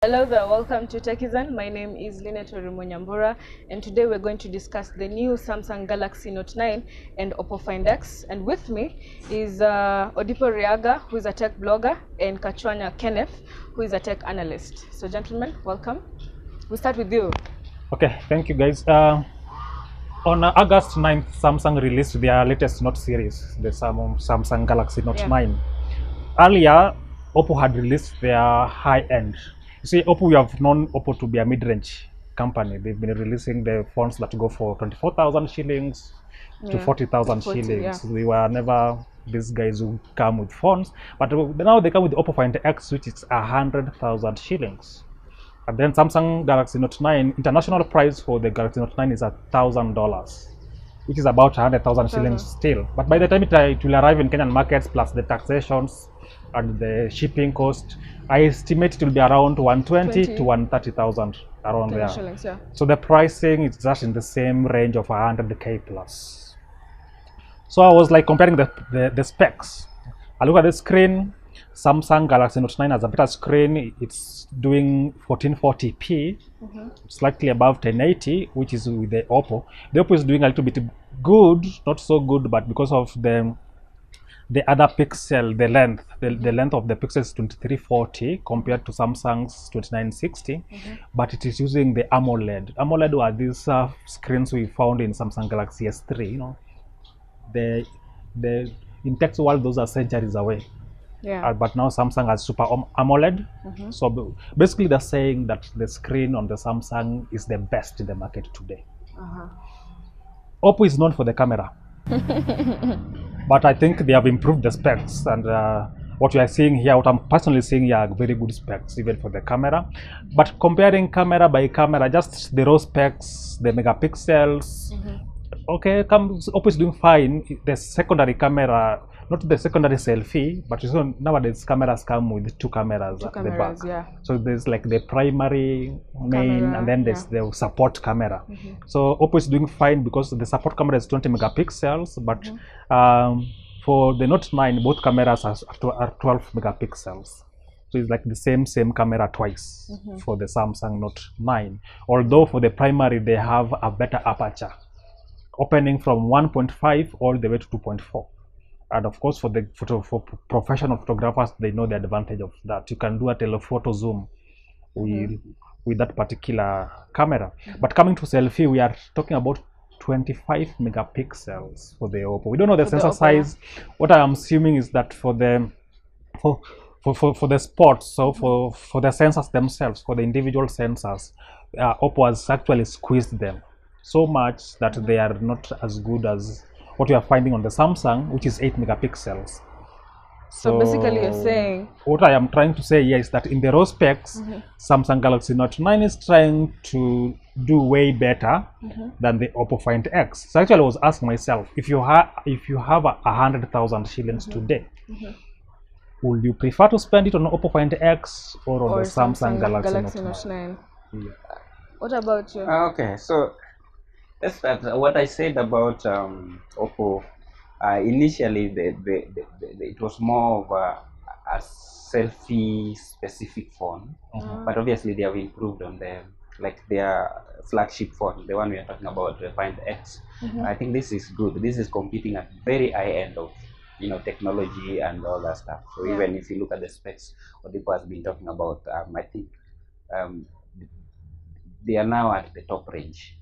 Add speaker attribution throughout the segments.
Speaker 1: Hello there, welcome to Takizen. My name is Linet Nyambura, and today we're going to discuss the new Samsung Galaxy Note 9 and OPPO Find X. And with me is Odipo Riaga, who is a tech blogger, and Kachwanya Kenneth, who is a tech analyst. So gentlemen, welcome. We'll start with you.
Speaker 2: Okay, thank you guys. On August 9th, Samsung released their latest Note series, the Samsung Galaxy Note 9. Earlier, OPPO had released their high-end. You see, OPPO, we have known OPPO to be a mid-range company. They've been releasing the phones that go for 24,000 shillings to 40,000 shillings. They were never these guys who come with phones, but now they come with the OPPO Find X, which is 100,000 shillings. And then Samsung Galaxy Note 9, international price for the Galaxy Note 9 is $1,000, which is about 100,000 shillings still. But by the time it will arrive in Kenyan markets, plus the taxations and the shipping cost, I estimate it will be around 120 to 130,000, around there.
Speaker 1: Shillings, yeah.
Speaker 2: So the pricing is just in the same range of 100k plus. So I was like comparing the specs. I look at the screen. Samsung Galaxy Note 9 has a better screen. It's doing 1440p, slightly above 1080, which is with the OPPO. The OPPO is doing a little bit good, not so good, but because of the other pixel, the length of the pixel is 2340 compared to Samsung's 2960, but it is using the AMOLED. AMOLED are these screens we found in Samsung Galaxy S3. You know, in tech world, those are centuries away.
Speaker 1: Yeah.
Speaker 2: But now Samsung has Super AMOLED. So basically they're saying that the screen on the Samsung is the best in the market today. OPPO is known for the camera. But I think they have improved the specs, and what we are seeing here, what I'm personally seeing here, are very good specs even for the camera. But comparing camera by camera, just the raw specs, the megapixels, okay, OPPO is doing fine. The secondary camera, not the secondary selfie, but you know, nowadays cameras come with two cameras at the back.
Speaker 1: Yeah.
Speaker 2: So there's like the primary main camera, and then there's the support camera. So OPPO is doing fine because the support camera is 20 megapixels, but for the Note 9, both cameras are 12 megapixels. So it's like the same camera twice for the Samsung Note 9. Although for the primary, they have a better aperture, opening from 1.5 all the way to 2.4. And of course, for professional photographers, they know the advantage of that. You can do a telephoto zoom with that particular camera. But coming to selfie, we are talking about 25 megapixels for the OPPO. We don't know the sensor size. What I am assuming is that for the spots, so for the sensors themselves, for the individual sensors, OPPO has actually squeezed them so much that they are not as good as what we are finding on the Samsung, which is 8 megapixels.
Speaker 1: So basically you're saying,
Speaker 2: what I am trying to say here is that in the raw specs, Samsung Galaxy Note 9 is trying to do way better than the OPPO Find X. So actually I was asking myself, if you have 100,000 shillings today, would you prefer to spend it on OPPO Find X or on the Samsung Galaxy Note 9?
Speaker 1: Yeah. What about you?
Speaker 3: Okay, so let's start. What I said about OPPO, initially it was more of a selfie-specific phone, but obviously they have improved on their flagship phone, the one we are talking about, the Find X. I think this is good. This is competing at very high end of technology and all that stuff. So even if you look at the specs, what people has been talking about, I think they are now at the top range.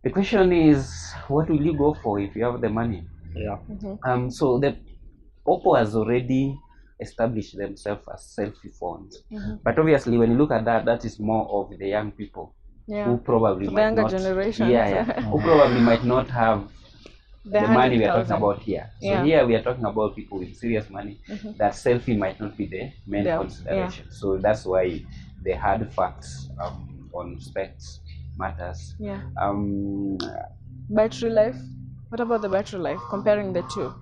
Speaker 3: The question is, what will you go for if you have the money?
Speaker 2: Yeah.
Speaker 3: So the OPPO has already established themselves as selfie phones, but obviously when you look at that is more of the young people who probably might not,
Speaker 1: generation.
Speaker 3: who probably might not have the money we are talking about here. So here we are talking about people with serious money. That selfie might not be the main consideration. So that's why the hard facts on specs matters.
Speaker 1: Battery life. What about the battery life? Comparing the two.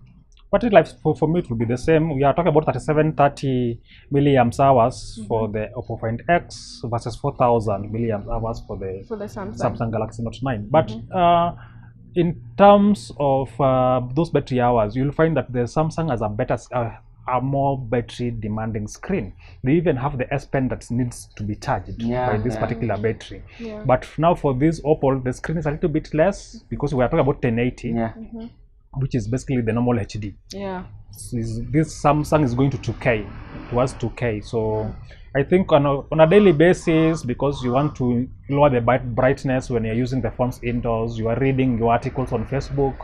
Speaker 2: Battery life for me it will be the same. We are talking about 3730 milliamp hours for the OPPO Find X versus 4000 milliamp hours for the Samsung Galaxy Note 9. But in terms of those battery hours, you'll find that the Samsung has a better a more battery demanding screen. They even have the S Pen that needs to be charged by this particular battery. But now for this OPPO, the screen is a little bit less because we are talking about 1080, which is basically the normal HD. This Samsung is going to 2K, towards 2K. So I think on a daily basis, because you want to lower the brightness when you're using the phones indoors, you are reading your articles on Facebook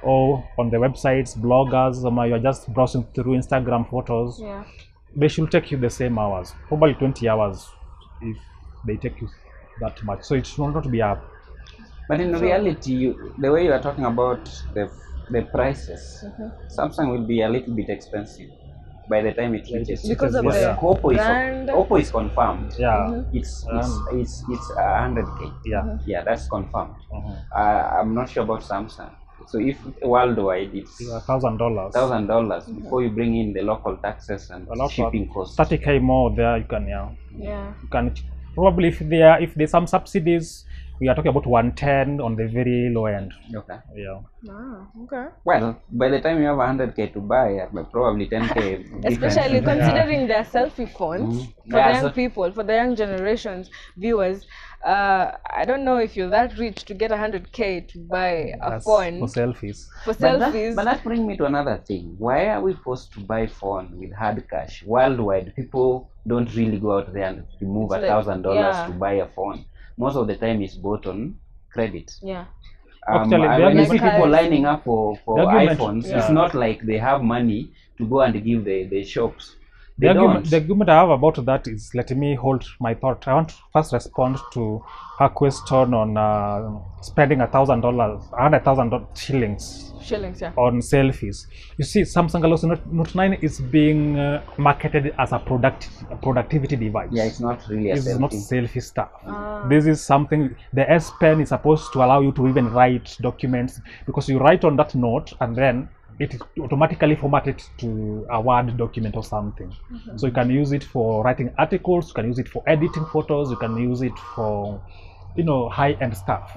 Speaker 2: or on the websites, bloggers, you're just browsing through Instagram photos, they should take you the same hours, probably 20 hours if they take you that much. So it should not be up.
Speaker 3: But in reality, the way you are talking about the prices, Samsung will be a little bit expensive by the time it reaches,
Speaker 1: because of the
Speaker 3: OPPO is confirmed. It's 100K. Yeah, that's confirmed. I'm not sure about Samsung. So if worldwide it's $1,000 before you bring in the local taxes and shipping costs.
Speaker 2: 30K more there. You can you can probably, if there's some subsidies, we are talking about 110 on the very low end.
Speaker 3: Well, by the time you have 100K to buy, probably 10K.
Speaker 1: Especially considering their selfie phones for the young people, for the young generations, viewers. I don't know if you're that rich to get 100K to buy a phone
Speaker 2: for selfies.
Speaker 1: But
Speaker 3: that brings me to another thing. Why are we forced to buy phone with hard cash? Worldwide, people don't really go out there and remove $1,000 to buy a phone. Most of the time, it's bought on credit.
Speaker 2: Actually,
Speaker 3: when you see people lining up for iPhones, it's not like they have money to go and give the shops. The
Speaker 2: argument I have about that is, let me hold my thought. I want to first respond to her question on spending $1,000 shillings on selfies. You see, Samsung Galaxy Note 9 is being marketed as a productivity device.
Speaker 3: It's not really a selfie.
Speaker 2: It's not selfie stuff. This is something, the S Pen is supposed to allow you to even write documents, because you write on that note and then it is automatically formatted to a Word document or something. So you can use it for writing articles, you can use it for editing photos, you can use it for, high-end stuff.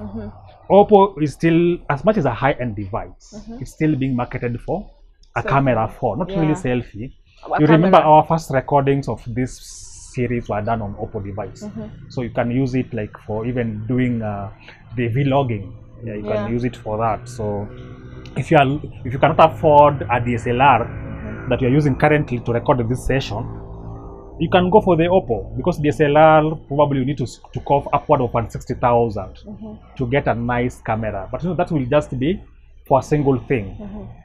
Speaker 2: OPPO is still, as much as a high-end device, it's still being marketed for a camera phone, not really selfie. You remember our first recordings of this series were done on OPPO device. So you can use it like for even doing the vlogging. You can use it for that. So if you cannot afford a DSLR that you are using currently to record this session, you can go for the OPPO, because DSLR probably you need to cough upward of 160,000 to get a nice camera. But that will just be for a single thing,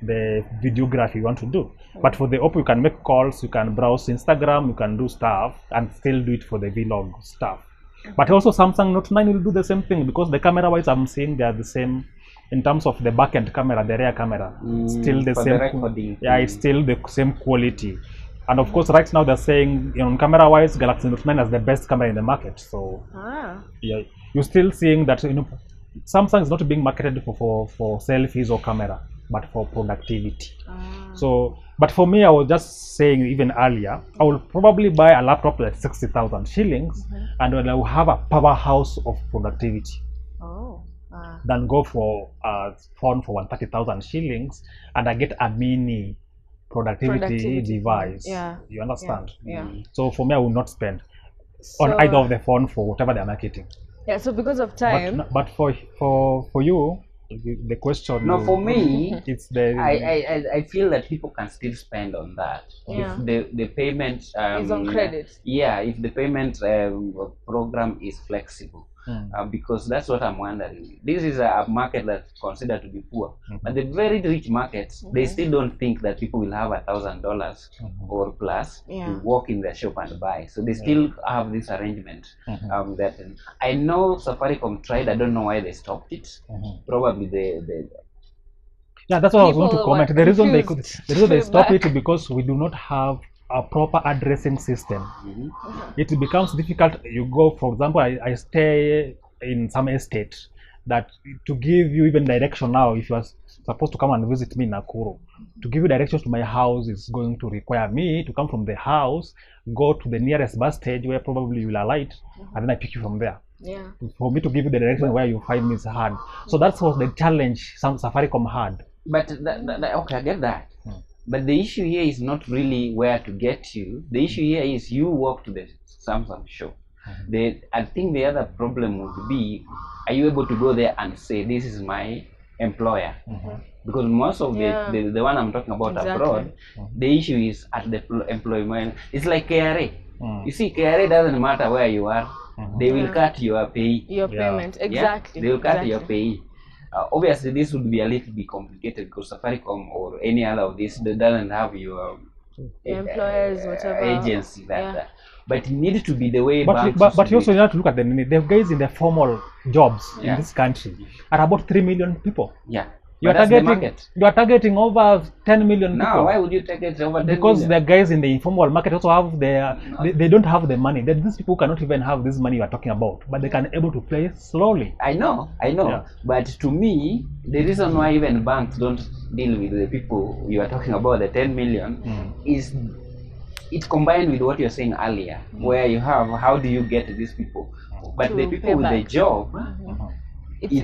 Speaker 2: the videography you want to do. But for the OPPO, you can make calls, you can browse Instagram, you can do stuff and still do it for the vlog stuff. But also Samsung Note 9 will do the same thing, because the camera wise I'm seeing they are the same in terms of the back end camera, the rear camera. Still the same. It's still the same quality. And of course, right now they're saying, on camera wise, Galaxy Note 9 has the best camera in the market. So you're still seeing that Samsung is not being marketed for selfies or camera, but for productivity. So, but for me, I was just saying even earlier, I will probably buy a laptop at 60,000 shillings, and I will have a powerhouse of productivity. Than go for a phone for 130,000 shillings and I get a mini productivity device. You understand? So for me, I will not spend on either of the phone for whatever they're marketing.
Speaker 1: So because of time.
Speaker 2: But for you, the question.
Speaker 3: No, for me,
Speaker 2: it's the.
Speaker 3: I feel that people can still spend on that if the payment
Speaker 1: is on credit.
Speaker 3: If the payment program is flexible. Because that's what I'm wondering. This is a market that's considered to be poor, but the very rich markets, they still don't think that people will have $1,000 or plus to walk in their shop and buy. So they still have this arrangement. That I know Safaricom tried. I don't know why they stopped it. Probably
Speaker 2: that's what I was going to comment. The reason they stopped it because we do not have a proper addressing system. It becomes difficult. You go, for example, I stay in some estate that to give you even direction now, if you are supposed to come and visit me in Nakuru, to give you directions to my house is going to require me to come from the house, go to the nearest bus stage where probably you will alight, and then I pick you from there. For me to give you the direction where you find me is hard. So that's what the challenge some Safaricom had.
Speaker 3: But okay, I get that. But the issue here is not really where to get you. The issue here is you walk to the Samsung show. I think the other problem would be, are you able to go there and say, this is my employer? Because most of the one I'm talking about abroad, the issue is at the employment. It's like KRA. You see, KRA doesn't matter where you are. They will cut your pay.
Speaker 1: Your payment, exactly.
Speaker 3: They will cut your pay. Obviously, this would be a little bit complicated because Safaricom or any other of this doesn't have your
Speaker 1: employers, whatever
Speaker 3: agency that. But it needs to be the way.
Speaker 2: But you also have to look at the guys in the formal jobs in this country are about 3 million people.
Speaker 3: Yeah.
Speaker 2: You are targeting over 10 million people.
Speaker 3: Now, why would you target over 10
Speaker 2: because
Speaker 3: million?
Speaker 2: the guys in the informal market also have they don't have the money. These people cannot even have this money you are talking about, but they can able to play slowly.
Speaker 3: I know. Yeah. But to me, the reason why even banks don't deal with the people you are talking about, the 10 million, is it's combined with what you're saying earlier, where you have, how do you get these people? But the people with the job, it's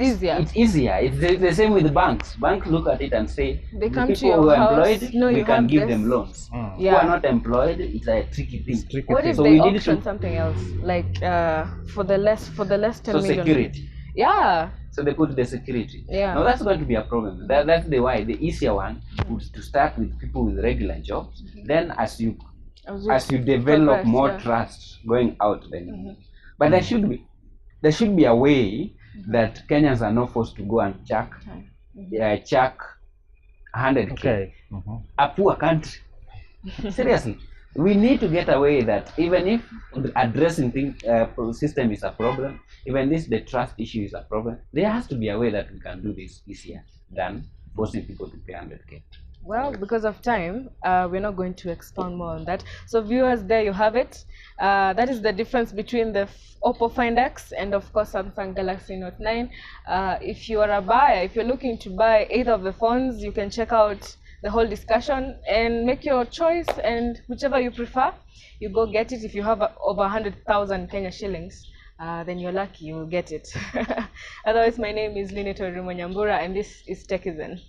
Speaker 3: easier. It's the same with the banks. Banks look at it and say,
Speaker 1: they come
Speaker 3: the
Speaker 1: to
Speaker 3: people
Speaker 1: your
Speaker 3: who are
Speaker 1: house,
Speaker 3: employed, we can give them loans. Who are not employed, it's a tricky thing.
Speaker 1: What if they option something else, like for the less 10 million?
Speaker 3: Security.
Speaker 1: Yeah.
Speaker 3: So they put the security.
Speaker 1: Yeah.
Speaker 3: Now that's going to be a problem. That's the why. The easier one is to start with people with regular jobs. Then as you develop more trust going out, then. But there should be a way that Kenyans are not forced to go and check 100K. A poor country. Seriously, we need to get away that even if addressing system is a problem, even the trust issue is a problem, there has to be a way that we can do this easier than forcing people to pay 100K.
Speaker 1: Well, because of time, we're not going to expound more on that. So viewers, there you have it. That is the difference between the OPPO Find X and of course Samsung Galaxy Note 9. If you are a buyer, if you're looking to buy either of the phones, you can check out the whole discussion and make your choice, and whichever you prefer, you go get it. If you have over 100,000 Kenya shillings, then you're lucky, you'll get it. Otherwise, my name is Lineto Nyambura and this is Takizen.